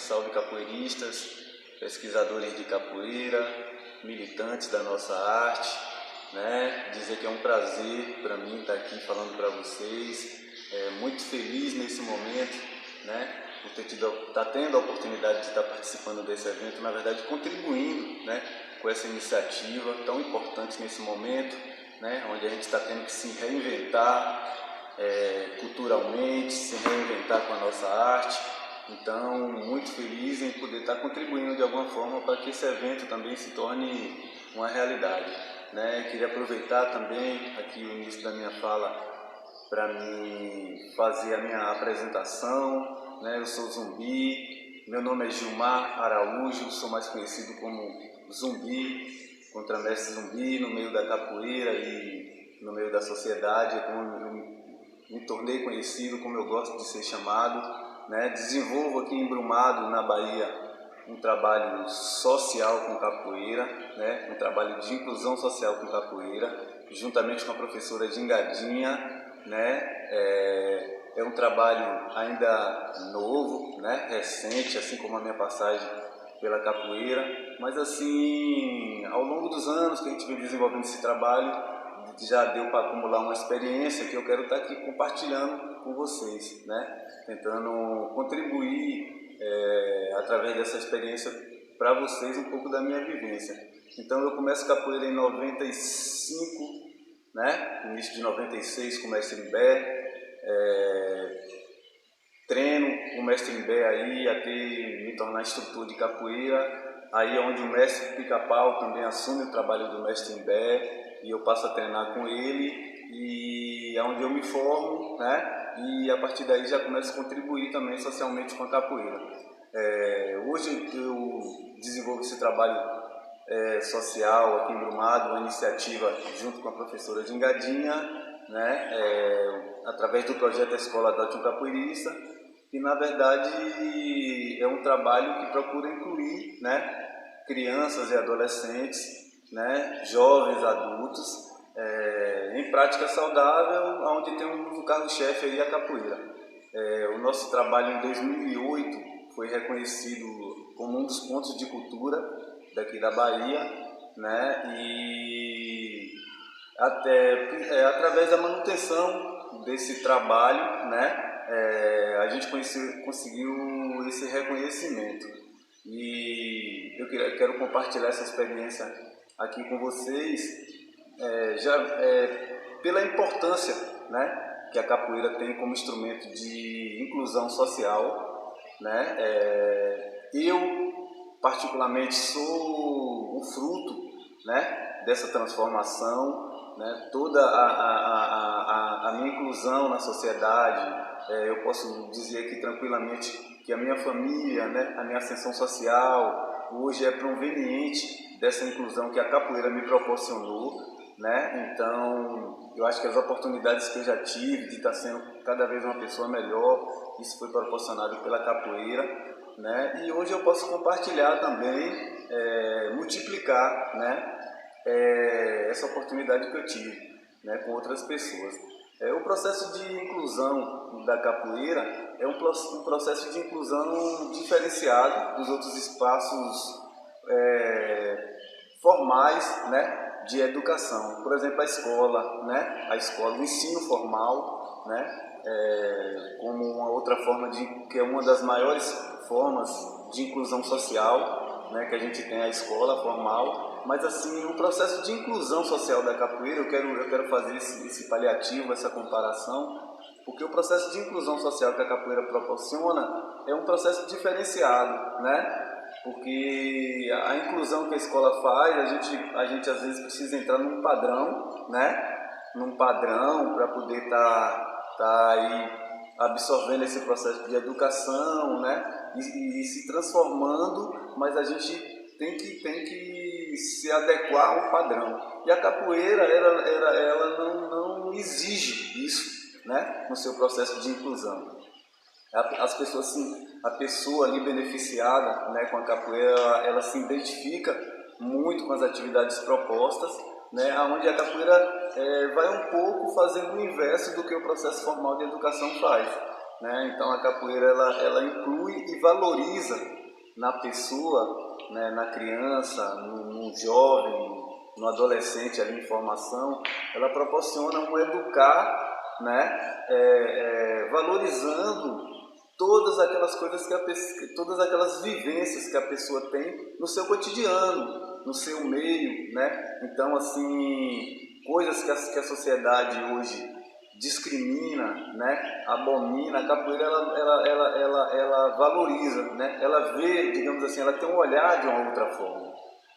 salve capoeiristas, pesquisadores de capoeira, militantes da nossa arte, né? Dizer que é um prazer para mim estar aqui falando para vocês, muito feliz nesse momento, né? Por estar tendo a oportunidade de estar participando desse evento, na verdade contribuindo, né, com essa iniciativa tão importante nesse momento, né, onde a gente está tendo que se reinventar culturalmente, se reinventar com a nossa arte. Então, muito feliz em poder estar contribuindo de alguma forma para que esse evento também se torne uma realidade, né? Queria aproveitar também aqui o início da minha fala para me fazer a minha apresentação, né? Eu sou Zumbi, meu nome é Gilmar Araújo, sou mais conhecido como Zumbi, contramestre Zumbi no meio da capoeira e no meio da sociedade, como eu me tornei conhecido, como eu gosto de ser chamado, né? Desenvolvo aqui em Brumado, na Bahia, um trabalho social com capoeira, né? Um trabalho de inclusão social com capoeira, juntamente com a professora Gingadinha, né? É um trabalho ainda novo, né? Recente, assim como a minha passagem pela capoeira, mas assim, ao longo dos anos que a gente vem desenvolvendo esse trabalho, já deu para acumular uma experiência que eu quero estar aqui compartilhando com vocês, né? Tentando contribuir através dessa experiência para vocês um pouco da minha vivência. Então eu começo capoeira em 95, né? Início de 96 com o mestre Imbé, treino o mestre Imbé aí até me tornar instrutor de capoeira, aí é onde o mestre Pica-Pau também assume o trabalho do mestre Imbé, e eu passo a treinar com ele, e é onde eu me formo, né? E a partir daí já começo a contribuir também socialmente com a capoeira. Hoje eu desenvolvo esse trabalho social aqui em Brumado, uma iniciativa junto com a professora Gingadinha, né? Através do projeto Escola Adote um Capoeirista, que na verdade é um trabalho que procura incluir, né, crianças e adolescentes, né, jovens, adultos, em prática saudável, onde tem um carro-chefe aí a capoeira. O nosso trabalho em 2008 foi reconhecido como um dos pontos de cultura daqui da Bahia, né, e através da manutenção desse trabalho, né, a gente conseguiu esse reconhecimento. E eu quero compartilhar essa experiência aqui com vocês, pela importância, né, que a capoeira tem como instrumento de inclusão social, né? Eu particularmente sou um fruto, né, dessa transformação, né? Toda a minha inclusão na sociedade, eu posso dizer aqui tranquilamente que a minha família, né, a minha ascensão social hoje é proveniente dessa inclusão que a capoeira me proporcionou, né? Então, eu acho que as oportunidades que eu já tive de estar sendo cada vez uma pessoa melhor, isso foi proporcionado pela capoeira, né? E hoje eu posso compartilhar também, multiplicar, né, essa oportunidade que eu tive, né, com outras pessoas. O processo de inclusão da capoeira é um processo de inclusão diferenciado dos outros espaços formais, né, de educação. Por exemplo, a escola, né, o ensino formal, né, como uma outra forma que é uma das maiores formas de inclusão social, né, que a gente tem a escola formal. Mas assim, o processo de inclusão social da capoeira, eu quero fazer esse paliativo, essa comparação, porque o processo de inclusão social que a capoeira proporciona é um processo diferenciado, né? Porque a inclusão que a escola faz, a gente às vezes precisa entrar num padrão, né? Num padrão para poder tá aí absorvendo esse processo de educação, né? E se transformando, mas a gente tem que se adequar a um padrão. E a capoeira, ela não exige isso, né, no seu processo de inclusão. As pessoas, a pessoa ali beneficiada, né, com a capoeira, ela se identifica muito com as atividades propostas, né, onde a capoeira vai um pouco fazendo o inverso do que o processo formal de educação faz. né? Então a capoeira ela inclui e valoriza na pessoa, né, na criança, no jovem, no adolescente ali em formação, ela proporciona um educar, né, valorizando todas aquelas coisas todas aquelas vivências que a pessoa tem no seu cotidiano, no seu meio, né? Então, assim, coisas que a sociedade hoje discrimina, né? Abomina, a capoeira ela valoriza, né? Ela vê, digamos assim, ela tem um olhar de uma outra forma,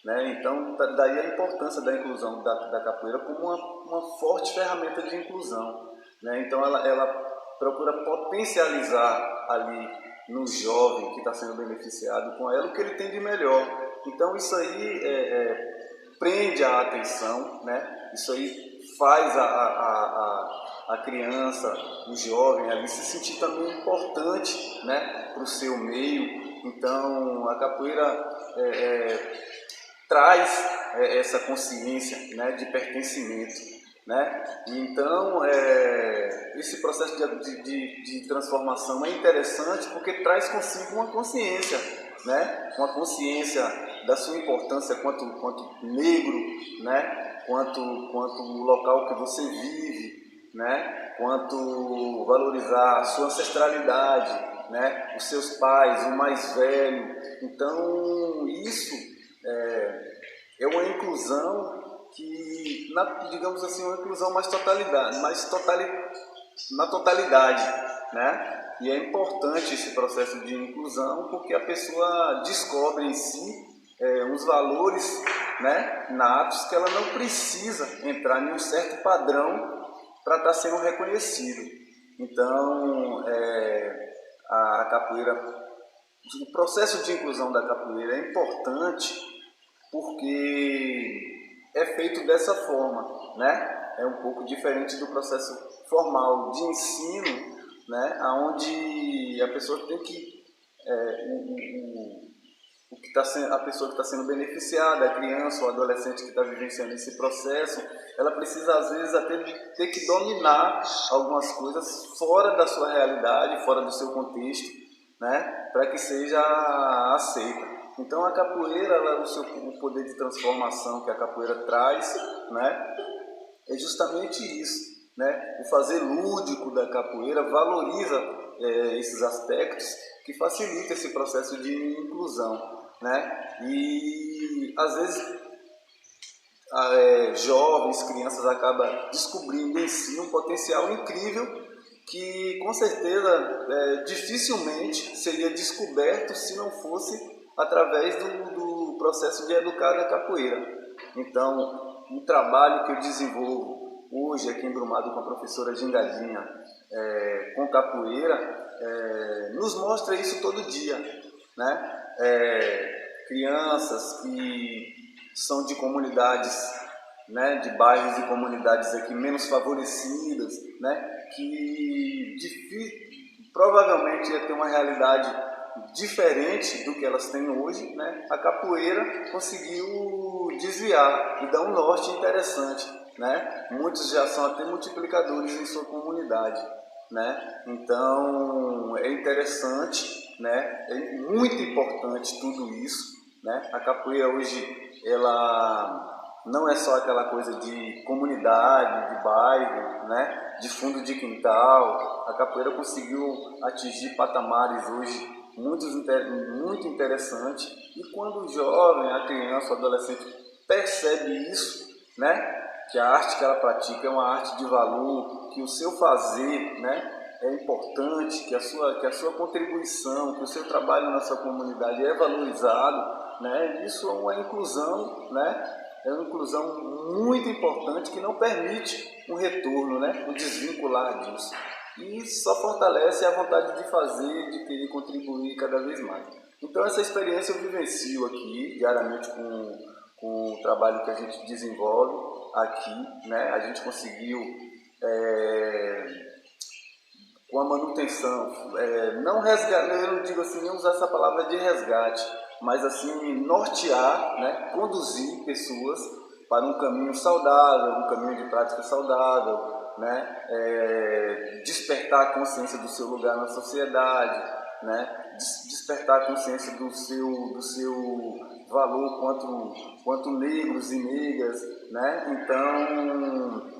né? Então, daí a importância da inclusão da capoeira como uma forte ferramenta de inclusão, né? Então, ela procura potencializar ali no jovem que está sendo beneficiado com ela o que ele tem de melhor. Então, isso aí prende a atenção, né? Isso aí faz a criança, o jovem ali se sentir também importante, né, para o seu meio. Então a capoeira traz essa consciência, né, de pertencimento, né? Então esse processo de transformação é interessante porque traz consigo uma consciência, né? Uma consciência da sua importância quanto negro, né? Quanto o local que você vive, né? Quanto valorizar a sua ancestralidade, né? Os seus pais, o mais velho. Então isso é uma inclusão que, digamos assim, uma inclusão mais na totalidade, né? E é importante esse processo de inclusão porque a pessoa descobre em si uns valores, né, natos que ela não precisa entrar em um certo padrão para estar sendo reconhecido. Então, a capoeira, o processo de inclusão da capoeira é importante porque é feito dessa forma, né? É um pouco diferente do processo formal de ensino, né? Onde a pessoa tem que o que a pessoa que está sendo beneficiada, a criança ou adolescente que está vivenciando esse processo, ela precisa às vezes até ter que dominar algumas coisas fora da sua realidade, fora do seu contexto, né, para que seja aceita. Então a capoeira, o poder de transformação que a capoeira traz, né, é justamente isso, né? O fazer lúdico da capoeira valoriza esses aspectos que facilita esse processo de inclusão, né? E às vezes jovens, crianças acabam descobrindo em si um potencial incrível que com certeza dificilmente seria descoberto se não fosse através do processo de educar da capoeira. Então, o trabalho que eu desenvolvo hoje aqui em Brumado com a professora Gingadinha, com capoeira, nos mostra isso todo dia, né? Crianças que são de comunidades, né, de bairros e comunidades aqui menos favorecidas, né, que provavelmente ia ter uma realidade diferente do que elas têm hoje, né? A capoeira conseguiu desviar e dar um norte interessante, né? Muitos já são até multiplicadores em sua comunidade, né? Então é interessante, né? É muito importante tudo isso, né? A capoeira hoje ela não é só aquela coisa de comunidade, de bairro, né? De fundo de quintal. A capoeira conseguiu atingir patamares hoje muito interessante, e quando o jovem, a criança, o adolescente percebe isso, né, que a arte que ela pratica é uma arte de valor, que o seu fazer, né, é importante, que a sua contribuição, que o seu trabalho na sua comunidade é valorizado, né, isso é uma inclusão, né, é uma inclusão muito importante que não permite um retorno, né, um desvincular disso. E só fortalece a vontade de fazer, de querer contribuir cada vez mais. Então essa experiência eu vivencio aqui, diariamente com o trabalho que a gente desenvolve aqui, né? A gente conseguiu, com a manutenção, não resgatar, eu não digo assim, nem usar essa palavra de resgate, mas assim, nortear, né? Conduzir pessoas para um caminho saudável, um caminho de prática saudável, né? Despertar a consciência do seu lugar na sociedade, né? Despertar a consciência do seu valor quanto negros e negras, né? Então,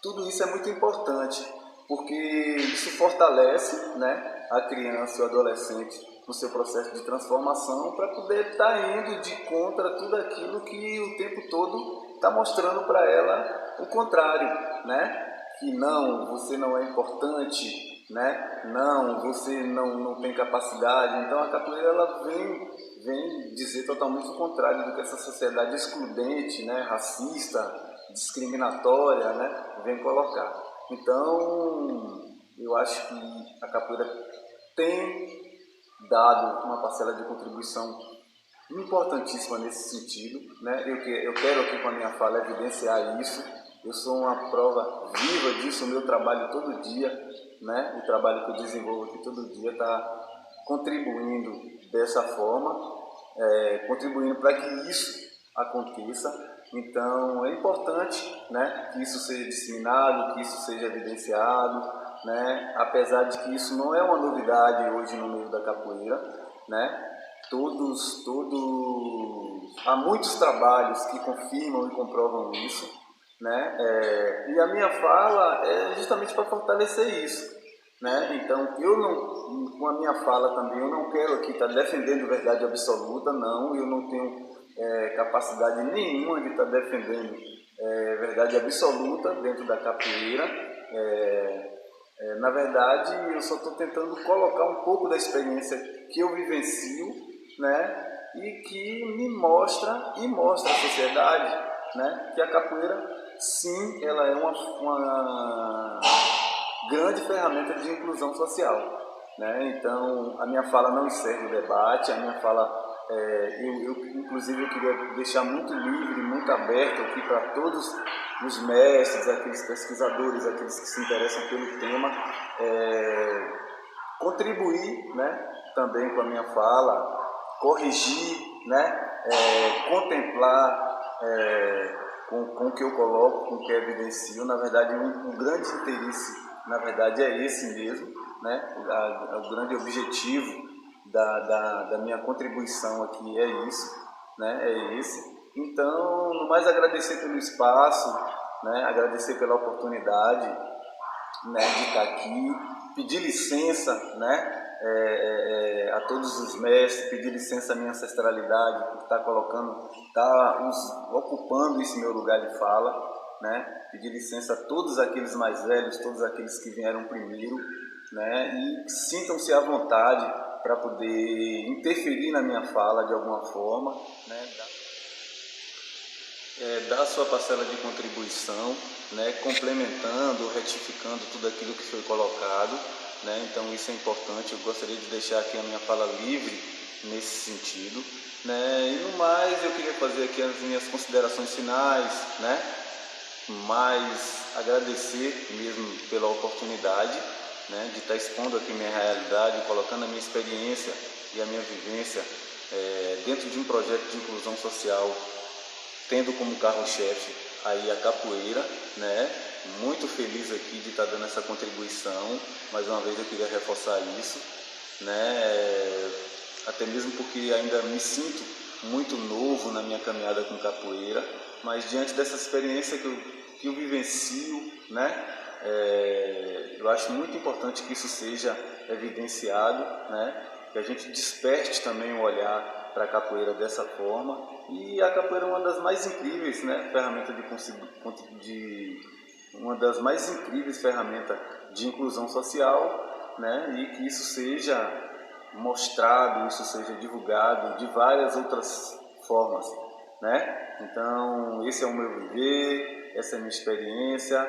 tudo isso é muito importante, porque isso fortalece, né, a criança e o adolescente no seu processo de transformação para poder estar indo de contra tudo aquilo que o tempo todo está mostrando para ela o contrário, né? Que não, você não é importante, né? Não, você não tem capacidade. Então a capoeira ela vem dizer totalmente o contrário do que essa sociedade excludente, né, racista, discriminatória, né, vem colocar. Então, eu acho que a capoeira tem dado uma parcela de contribuição importantíssima nesse sentido, né? Eu quero aqui com a minha fala evidenciar isso. Eu sou uma prova viva disso, o meu trabalho todo dia, né? O trabalho que eu desenvolvo aqui todo dia está contribuindo dessa forma, contribuindo para que isso aconteça. Então é importante, né, que isso seja disseminado, que isso seja evidenciado, né? Apesar de que isso não é uma novidade hoje no meio da capoeira, né? Há muitos trabalhos que confirmam e comprovam isso, né? E a minha fala é justamente para fortalecer isso, né? Então, com a minha fala também, eu não quero aqui estar defendendo verdade absoluta, não, eu não tenho capacidade nenhuma de estar defendendo verdade absoluta dentro da capoeira. Na verdade, eu só estou tentando colocar um pouco da experiência que eu vivencio, né? E que me mostra e mostra à sociedade, né? Que a capoeira, sim, ela é uma grande ferramenta de inclusão social, né? Então, a minha fala não encerra o debate, a minha fala, inclusive, eu queria deixar muito livre, muito aberto aqui para todos os mestres, aqueles pesquisadores, aqueles que se interessam pelo tema, contribuir, né, também com a minha fala, corrigir, né, contemplar com o que eu coloco, com o que eu evidencio. Na verdade, um grande interesse, na verdade, é esse mesmo, né, o grande objetivo da minha contribuição aqui é isso, né, é esse. Então, no mais agradecer pelo espaço, né, agradecer pela oportunidade, né, de estar aqui, pedir licença, né, a todos os mestres, pedir licença à minha ancestralidade por estar ocupando esse meu lugar de fala, né, pedir licença a todos aqueles mais velhos, todos aqueles que vieram primeiro, né, e sintam-se à vontade para poder interferir na minha fala de alguma forma, né, dar a sua parcela de contribuição, né, complementando, retificando tudo aquilo que foi colocado, né, então isso é importante. Eu gostaria de deixar aqui a minha fala livre nesse sentido, né, e no mais eu queria fazer aqui as minhas considerações finais, né, mas agradecer mesmo pela oportunidade, né, de estar expondo aqui minha realidade, colocando a minha experiência e a minha vivência dentro de um projeto de inclusão social, tendo como carro-chefe aí a capoeira, né? Muito feliz aqui de estar dando essa contribuição. Mais uma vez eu queria reforçar isso, né? Até mesmo porque ainda me sinto muito novo na minha caminhada com capoeira, mas diante dessa experiência que eu vivencio, né? Eu acho muito importante que isso seja evidenciado, né? Que a gente desperte também o olhar para a capoeira dessa forma. E a capoeira é uma das mais incríveis, né, uma das mais incríveis ferramentas de inclusão social, né, e que isso seja mostrado, isso seja divulgado de várias outras formas, né? Então, esse é o meu viver, essa é a minha experiência,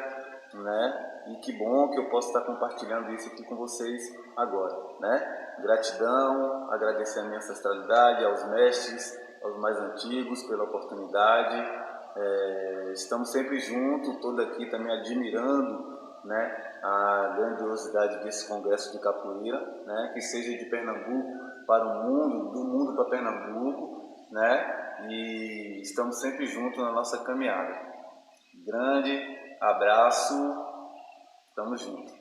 né? E que bom que eu posso estar compartilhando isso aqui com vocês agora, né? Gratidão, agradecer a minha ancestralidade, aos mestres, aos mais antigos pela oportunidade. Estamos sempre juntos, todo aqui também admirando, né, a grandiosidade desse congresso de capoeira, né, que seja de Pernambuco para o mundo, do mundo para Pernambuco, né, e estamos sempre juntos na nossa caminhada. Grande abraço Tamo junto.